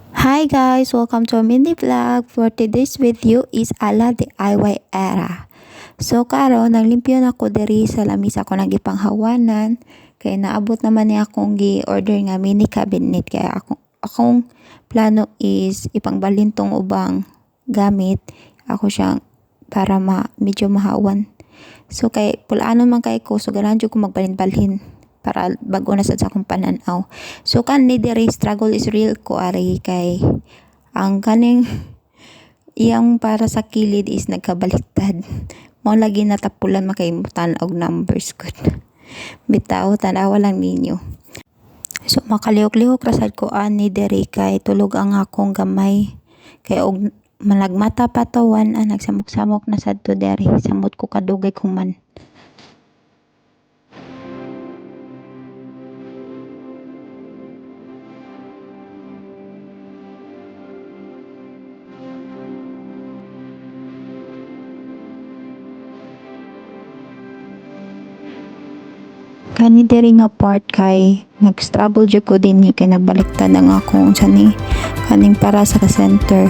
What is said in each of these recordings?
Hi guys, welcome to a mini vlog. For today's video is ala DIY era. So karon naglimpyo na ko diri sa lamisa ko nagipanghawanan kay naabot naman ni akong gi-order nga mini cabinet kaya akong plano is ipangbalhin tong ubang gamit ako siyang para medyo mahawan. So kay pulaano man kay ko so ganahan jud ko magbalhin-balhin para bago na sa akong pananaw. So ni diri struggle is real ko ari kay ang kaning iyang para sa kilid is nagkabaliktad. Mao lagi natapulan makaimutan og numbers good. Bitaw tanawa lang ninyo. So makalihok-lihok rasad ko ani diri kay tulog ang akong gamay kay og malagmata patawan nagsamok-samok na sadto diri samot ko kadugay kuman. Kani diri nga part kay nag-trouble jud ko din kay nagbaliktad ang akong sani kaning para sa center.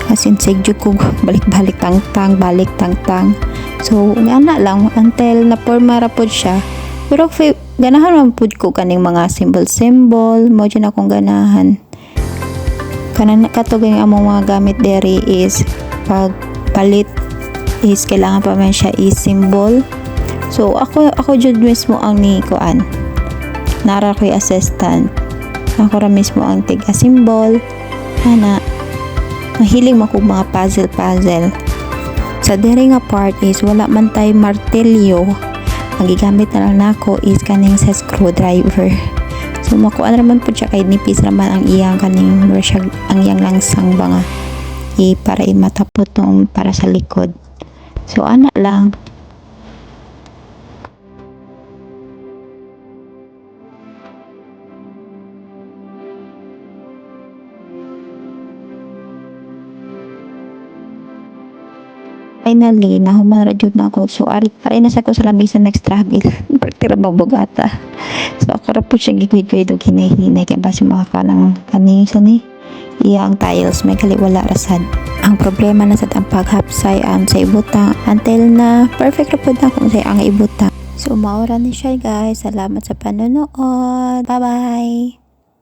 Kasi jud ko balik-balik tangtang balik tangtang. So ana lang until na porma ra pod siya. Pero ganahan man pud ko kaning mga symbol mo jud akong ganahan. Kanan katugay ang among mga gamit diri is pag palit is kailangan pa man siya is symbol. So ako jud mismo ang ni kuan. Nara ko'y assistant. Ako ra mismo ang tiga symbol. Ana mahilig man kog mga puzzle. Sa diri nga part is wala man tay martilyo. Ang gigamit na lang nako is kaning sa screwdriver. So makuan ra man pud siya kay nipis ra man ang iyang kaning ang iyang langsang ba nga para matapot tong para sa likod. So ana lang. Finally, nahuman ra jud na ako. So, ari na sa ko sa lamisa next travel. Partira babugata. So, ako ra po siya gigwid-gwid o hinahinay kaya basi makakanang kanisa ni iyang tiles may kaliwala rasad. Ang problema na sa ang paghapsay sa ibutang until na perfect ra pud na kung say ang ibutang. So, maura ni siya guys. Salamat sa panonood. Bye-bye!